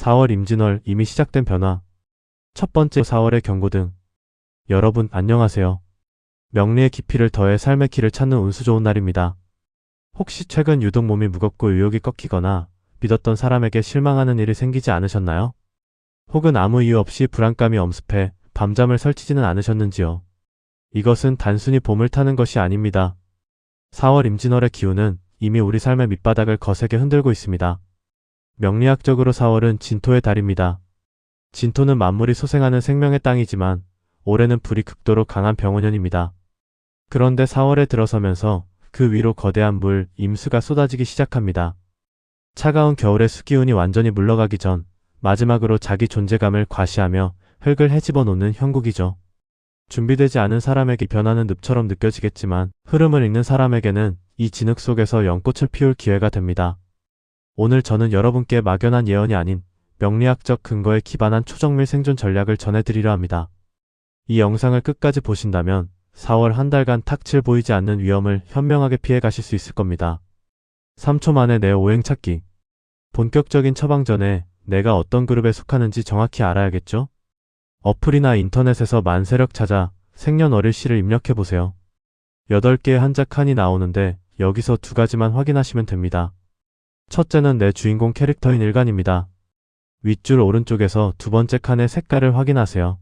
4월 임진월 이미 시작된 변화. 첫 번째 4월의 경고등. 여러분 안녕하세요. 명리의 깊이를 더해 삶의 길을 찾는 운수 좋은 날입니다. 혹시 최근 유독 몸이 무겁고 의욕이 꺾이거나 믿었던 사람에게 실망하는 일이 생기지 않으셨나요? 혹은 아무 이유 없이 불안감이 엄습해 밤잠을 설치지는 않으셨는지요? 이것은 단순히 봄을 타는 것이 아닙니다. 4월 임진월의 기운은 이미 우리 삶의 밑바닥을 거세게 흔들고 있습니다. 명리학적으로 4월은 진토의 달입니다. 진토는 만물이 소생하는 생명의 땅이지만 올해는 불이 극도로 강한 병원년입니다. 그런데 4월에 들어서면서 그 위로 거대한 물, 임수가 쏟아지기 시작합니다. 차가운 겨울의 수기운이 완전히 물러가기 전 마지막으로 자기 존재감을 과시하며 흙을 헤집어 놓는 형국이죠. 준비되지 않은 사람에게 변화는 늪처럼 느껴지겠지만 흐름을 읽는 사람에게는 이 진흙 속에서 연꽃을 피울 기회가 됩니다. 오늘 저는 여러분께 막연한 예언이 아닌 명리학적 근거에 기반한 초정밀 생존 전략을 전해드리려 합니다. 이 영상을 끝까지 보신다면 4월 한 달간 탁칠 보이지 않는 위험을 현명하게 피해 가실 수 있을 겁니다. 3초 만에 내 오행 찾기. 본격적인 처방 전에 내가 어떤 그룹에 속하는지 정확히 알아야겠죠? 어플이나 인터넷에서 만세력 찾아 생년월일시를 입력해보세요. 8개의 한자 칸이 나오는데 여기서 2가지만 확인하시면 됩니다. 첫째는 내 주인공 캐릭터인 일간입니다. 윗줄 오른쪽에서 두 번째 칸의 색깔을 확인하세요.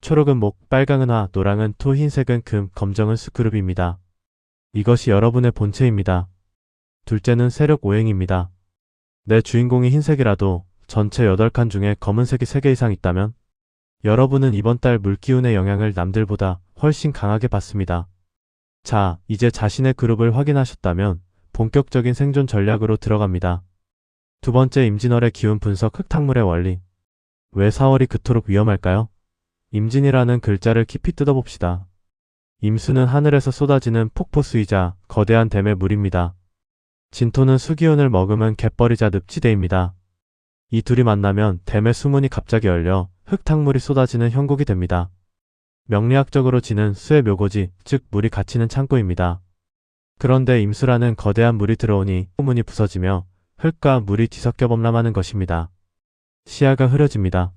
초록은 목, 빨강은 화, 노랑은 토, 흰색은 금, 검정은 수그룹입니다. 이것이 여러분의 본체입니다. 둘째는 세력 오행입니다. 내 주인공이 흰색이라도 전체 8칸 중에 검은색이 3개 이상 있다면 여러분은 이번 달 물기운의 영향을 남들보다 훨씬 강하게 받습니다. 자, 이제 자신의 그룹을 확인하셨다면 본격적인 생존 전략으로 들어갑니다. 두 번째 임진월의 기운 분석 흙탕물의 원리. 왜 4월이 그토록 위험할까요? 임진이라는 글자를 깊이 뜯어봅시다. 임수는 하늘에서 쏟아지는 폭포수이자 거대한 댐의 물입니다. 진토는 수기운을 머금은 갯벌이자 늪지대입니다. 이 둘이 만나면 댐의 수문이 갑자기 열려 흙탕물이 쏟아지는 형국이 됩니다. 명리학적으로 지는 수의 묘고지, 즉 물이 갇히는 창고입니다. 그런데 임수라는 거대한 물이 들어오니 문이 부서지며 흙과 물이 뒤섞여 범람하는 것입니다. 시야가 흐려집니다.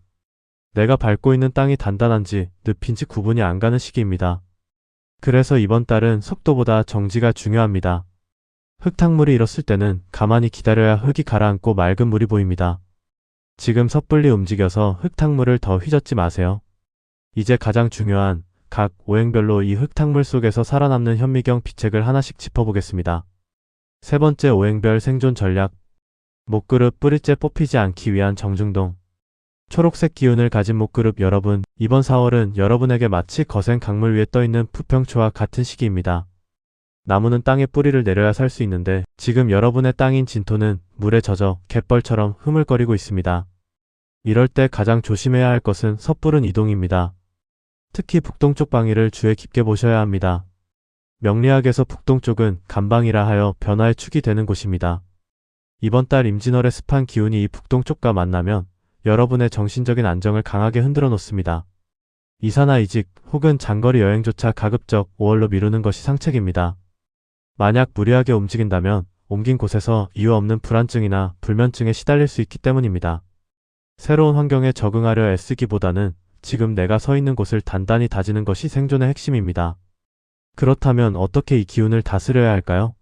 내가 밟고 있는 땅이 단단한지 늪인지 구분이 안 가는 시기입니다. 그래서 이번 달은 속도보다 정지가 중요합니다. 흙탕물이 일었을 때는 가만히 기다려야 흙이 가라앉고 맑은 물이 보입니다. 지금 섣불리 움직여서 흙탕물을 더 휘젓지 마세요. 이제 가장 중요한 각 오행별로 이 흙탕물 속에서 살아남는 현미경 비책을 하나씩 짚어보겠습니다. 세 번째 오행별 생존 전략. 목그룹 뿌리째 뽑히지 않기 위한 정중동. 초록색 기운을 가진 목그룹 여러분, 이번 4월은 여러분에게 마치 거센 강물 위에 떠있는 부평초와 같은 시기입니다. 나무는 땅에 뿌리를 내려야 살 수 있는데 지금 여러분의 땅인 진토는 물에 젖어 갯벌처럼 흐물거리고 있습니다. 이럴 때 가장 조심해야 할 것은 섣부른 이동입니다. 특히 북동쪽 방위를 주의 깊게 보셔야 합니다. 명리학에서 북동쪽은 간방이라 하여 변화의 축이 되는 곳입니다. 이번 달 임진월의 습한 기운이 이 북동쪽과 만나면 여러분의 정신적인 안정을 강하게 흔들어 놓습니다. 이사나 이직 혹은 장거리 여행조차 가급적 5월로 미루는 것이 상책입니다. 만약 무리하게 움직인다면 옮긴 곳에서 이유 없는 불안증이나 불면증에 시달릴 수 있기 때문입니다. 새로운 환경에 적응하려 애쓰기보다는 지금 내가 서 있는 곳을 단단히 다지는 것이 생존의 핵심입니다. 그렇다면 어떻게 이 기운을 다스려야 할까요?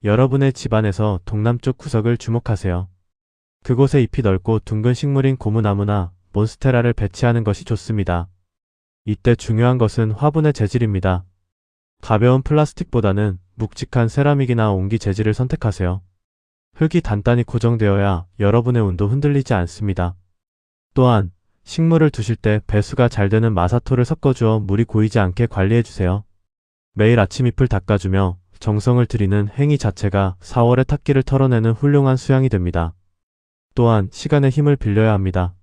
여러분의 집안에서 동남쪽 구석을 주목하세요. 그곳에 잎이 넓고 둥근 식물인 고무나무나 몬스테라를 배치하는 것이 좋습니다. 이때 중요한 것은 화분의 재질입니다. 가벼운 플라스틱보다는 묵직한 세라믹이나 옹기 재질을 선택하세요. 흙이 단단히 고정되어야 여러분의 운도 흔들리지 않습니다. 또한 식물을 두실 때 배수가 잘 되는 마사토를 섞어주어 물이 고이지 않게 관리해주세요. 매일 아침 잎을 닦아주며 정성을 들이는 행위 자체가 4월의 탁기를 털어내는 훌륭한 수양이 됩니다. 또한 시간의 힘을 빌려야 합니다.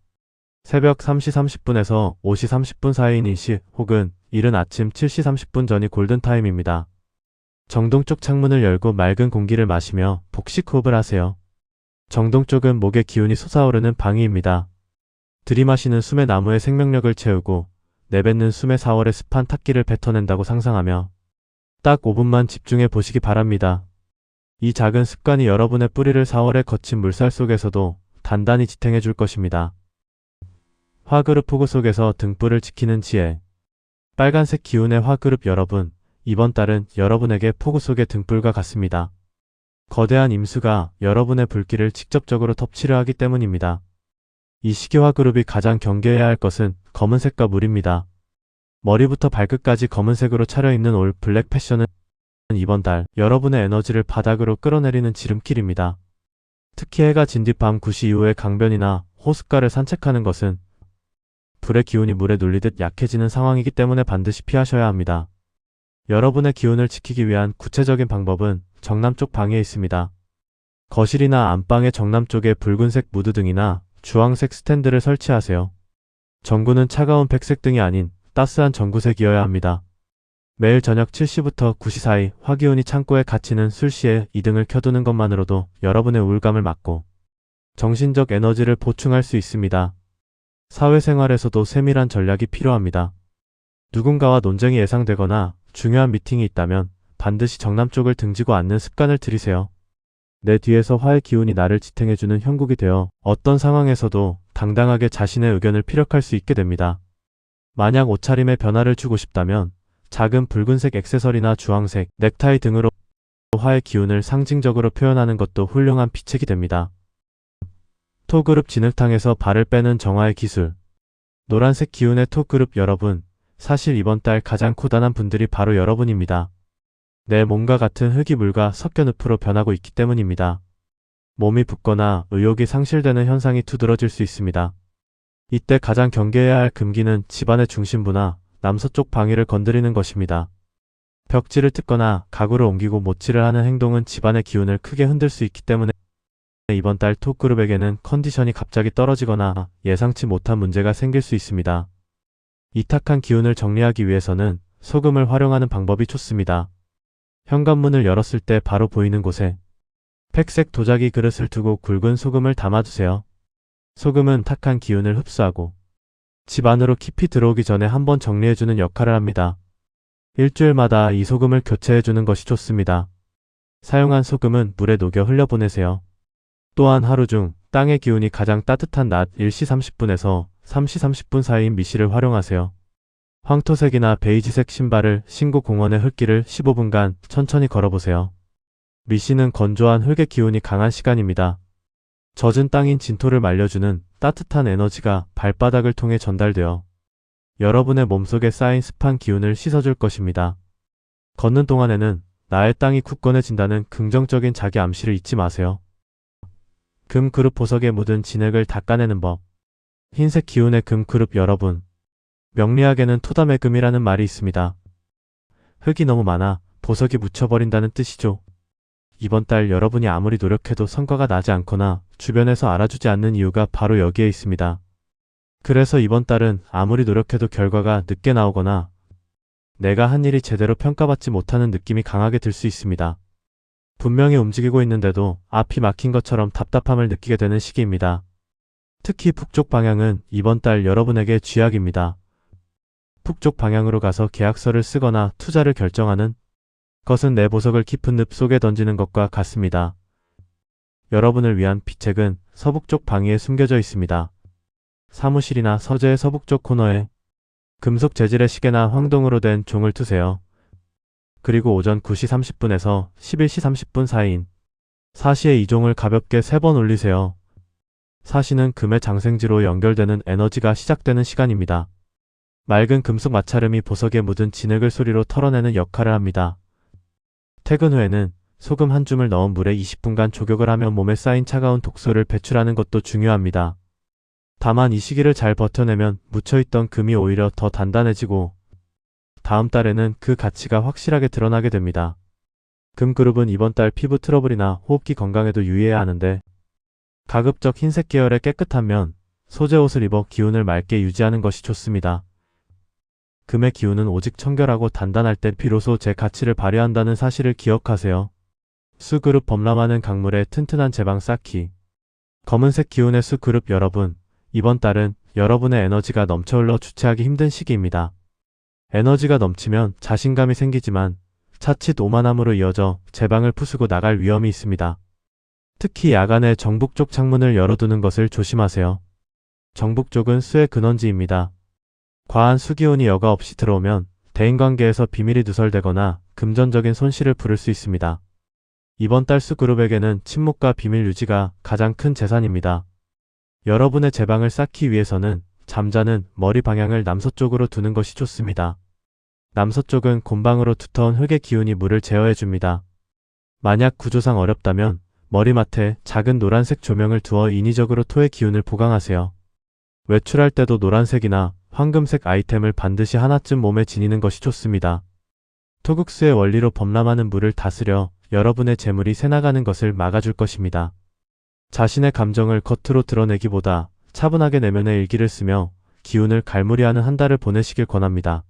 새벽 3시 30분에서 5시 30분 사이인 이 시 혹은 이른 아침 7시 30분 전이 골든타임입니다. 정동쪽 창문을 열고 맑은 공기를 마시며 복식 호흡을 하세요. 정동쪽은 목의 기운이 솟아오르는 방위입니다. 들이마시는 숨의 나무의 생명력을 채우고 내뱉는 숨의 4월의 습한 탁기를 뱉어낸다고 상상하며 딱 5분만 집중해 보시기 바랍니다. 이 작은 습관이 여러분의 뿌리를 4월의 거친 물살 속에서도 단단히 지탱해 줄 것입니다. 화그룹 포구 속에서 등불을 지키는 지혜. 빨간색 기운의 화그룹 여러분, 이번 달은 여러분에게 포구 속의 등불과 같습니다. 거대한 임수가 여러분의 불길을 직접적으로 덮치려 하기 때문입니다. 이 시기 화그룹이 가장 경계해야 할 것은 검은색과 물입니다. 머리부터 발끝까지 검은색으로 차려입는 올 블랙 패션은 이번 달 여러분의 에너지를 바닥으로 끌어내리는 지름길입니다. 특히 해가 진 뒤 밤 9시 이후에 강변이나 호숫가를 산책하는 것은 불의 기운이 물에 눌리듯 약해지는 상황이기 때문에 반드시 피하셔야 합니다. 여러분의 기운을 지키기 위한 구체적인 방법은 정남 쪽 방에 있습니다. 거실이나 안방의 정남 쪽에 붉은색 무드등이나 주황색 스탠드를 설치하세요. 전구는 차가운 백색 등이 아닌 따스한 전구색이어야 합니다. 매일 저녁 7시부터 9시 사이 화기운이 창고에 갇히는 술시에 이 등을 켜두는 것만으로도 여러분의 우울감을 막고 정신적 에너지를 보충할 수 있습니다. 사회생활에서도 세밀한 전략이 필요합니다. 누군가와 논쟁이 예상되거나 중요한 미팅이 있다면 반드시 정남 쪽을 등지고 앉는 습관을 들이세요. 내 뒤에서 화의 기운이 나를 지탱해주는 형국이 되어 어떤 상황에서도 당당하게 자신의 의견을 피력할 수 있게 됩니다. 만약 옷차림에 변화를 주고 싶다면 작은 붉은색 액세서리나 주황색, 넥타이 등으로 화의 기운을 상징적으로 표현하는 것도 훌륭한 비책이 됩니다. 토그룹 진흙탕에서 발을 빼는 정화의 기술. 노란색 기운의 토그룹 여러분, 사실 이번 달 가장 고단한 분들이 바로 여러분입니다. 내 몸과 같은 흙이 물과 섞여 늪으로 변하고 있기 때문입니다. 몸이 붓거나 의욕이 상실되는 현상이 두드러질 수 있습니다. 이때 가장 경계해야 할 금기는 집안의 중심부나 남서쪽 방위를 건드리는 것입니다. 벽지를 뜯거나 가구를 옮기고 못질을 하는 행동은 집안의 기운을 크게 흔들 수 있기 때문에 이번 달 톡그룹에게는 컨디션이 갑자기 떨어지거나 예상치 못한 문제가 생길 수 있습니다. 이탁한 기운을 정리하기 위해서는 소금을 활용하는 방법이 좋습니다. 현관문을 열었을 때 바로 보이는 곳에 백색 도자기 그릇을 두고 굵은 소금을 담아두세요. 소금은 탁한 기운을 흡수하고 집 안으로 깊이 들어오기 전에 한번 정리해주는 역할을 합니다. 일주일마다 이 소금을 교체해주는 것이 좋습니다. 사용한 소금은 물에 녹여 흘려보내세요. 또한 하루 중 땅의 기운이 가장 따뜻한 낮 1시 30분에서 3시 30분 사이인 미시를 활용하세요. 황토색이나 베이지색 신발을 신고 공원의 흙길을 15분간 천천히 걸어보세요. 미시는 건조한 흙의 기운이 강한 시간입니다. 젖은 땅인 진토를 말려주는 따뜻한 에너지가 발바닥을 통해 전달되어 여러분의 몸속에 쌓인 습한 기운을 씻어줄 것입니다. 걷는 동안에는 나의 땅이 굳건해진다는 긍정적인 자기 암시를 잊지 마세요. 금 그룹 보석에 묻은 진흙을 닦아내는 법. 흰색 기운의 금 그룹 여러분. 명리학에는 토담의 금이라는 말이 있습니다. 흙이 너무 많아 보석이 묻혀버린다는 뜻이죠. 이번 달 여러분이 아무리 노력해도 성과가 나지 않거나 주변에서 알아주지 않는 이유가 바로 여기에 있습니다. 그래서 이번 달은 아무리 노력해도 결과가 늦게 나오거나 내가 한 일이 제대로 평가받지 못하는 느낌이 강하게 들 수 있습니다. 분명히 움직이고 있는데도 앞이 막힌 것처럼 답답함을 느끼게 되는 시기입니다. 특히 북쪽 방향은 이번 달 여러분에게 쥐약입니다. 북쪽 방향으로 가서 계약서를 쓰거나 투자를 결정하는 것은 내 보석을 깊은 늪 속에 던지는 것과 같습니다. 여러분을 위한 비책은 서북쪽 방위에 숨겨져 있습니다. 사무실이나 서재의 서북쪽 코너에 금속 재질의 시계나 황동으로 된 종을 두세요. 그리고 오전 9시 30분에서 11시 30분 사이인 사시에 이 종을 가볍게 3번 올리세요. 사시는 금의 장생지로 연결되는 에너지가 시작되는 시간입니다. 맑은 금속 마찰음이 보석에 묻은 진흙을 소리로 털어내는 역할을 합니다. 퇴근 후에는 소금 한 줌을 넣은 물에 20분간 조격을 하며 몸에 쌓인 차가운 독소를 배출하는 것도 중요합니다. 다만 이 시기를 잘 버텨내면 묻혀있던 금이 오히려 더 단단해지고 다음 달에는 그 가치가 확실하게 드러나게 됩니다. 금그룹은 이번 달 피부 트러블이나 호흡기 건강에도 유의해야 하는데 가급적 흰색 계열의 깨끗한 면, 소재 옷을 입어 기운을 맑게 유지하는 것이 좋습니다. 금의 기운은 오직 청결하고 단단할 때 비로소 제 가치를 발휘한다는 사실을 기억하세요. 수그룹 범람하는 강물의 튼튼한 제방 쌓기. 검은색 기운의 수그룹 여러분, 이번 달은 여러분의 에너지가 넘쳐 흘러 주체하기 힘든 시기입니다. 에너지가 넘치면 자신감이 생기지만 자칫 오만함으로 이어져 제방을 부수고 나갈 위험이 있습니다. 특히 야간에 정북 쪽 창문을 열어두는 것을 조심하세요. 정북 쪽은 수의 근원지입니다. 과한 수기운이 여과 없이 들어오면 대인관계에서 비밀이 누설되거나 금전적인 손실을 부를 수 있습니다. 이번 달 수그룹에게는 침묵과 비밀 유지가 가장 큰 재산입니다. 여러분의 재방을 쌓기 위해서는 잠자는 머리 방향을 남서쪽으로 두는 것이 좋습니다. 남서쪽은 곤방으로 두터운 흙의 기운이 물을 제어해줍니다. 만약 구조상 어렵다면 머리맡에 작은 노란색 조명을 두어 인위적으로 토의 기운을 보강하세요. 외출할 때도 노란색이나 황금색 아이템을 반드시 하나쯤 몸에 지니는 것이 좋습니다. 토국수의 원리로 범람하는 물을 다스려 여러분의 재물이 새나가는 것을 막아줄 것입니다. 자신의 감정을 겉으로 드러내기보다 차분하게 내면의 일기를 쓰며 기운을 갈무리하는 한 달을 보내시길 권합니다.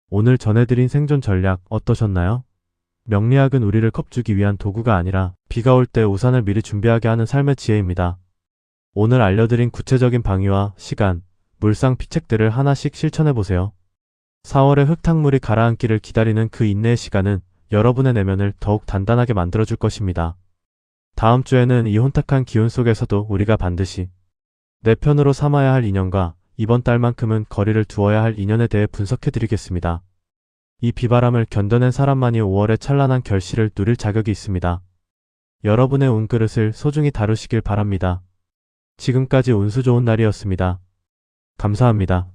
오늘 전해드린 생존 전략 어떠셨나요? 명리학은 우리를 겁주기 위한 도구가 아니라 비가 올 때 우산을 미리 준비하게 하는 삶의 지혜입니다. 오늘 알려드린 구체적인 방위와 시간, 물상 피책들을 하나씩 실천해보세요. 4월의 흙탕물이 가라앉기를 기다리는 그 인내의 시간은 여러분의 내면을 더욱 단단하게 만들어줄 것입니다. 다음 주에는 이 혼탁한 기운 속에서도 우리가 반드시 내 편으로 삼아야 할 인연과 이번 달만큼은 거리를 두어야 할 인연에 대해 분석해드리겠습니다. 이 비바람을 견뎌낸 사람만이 5월의 찬란한 결실을 누릴 자격이 있습니다. 여러분의 운그릇을 소중히 다루시길 바랍니다. 지금까지 운수 좋은 날이었습니다. 감사합니다.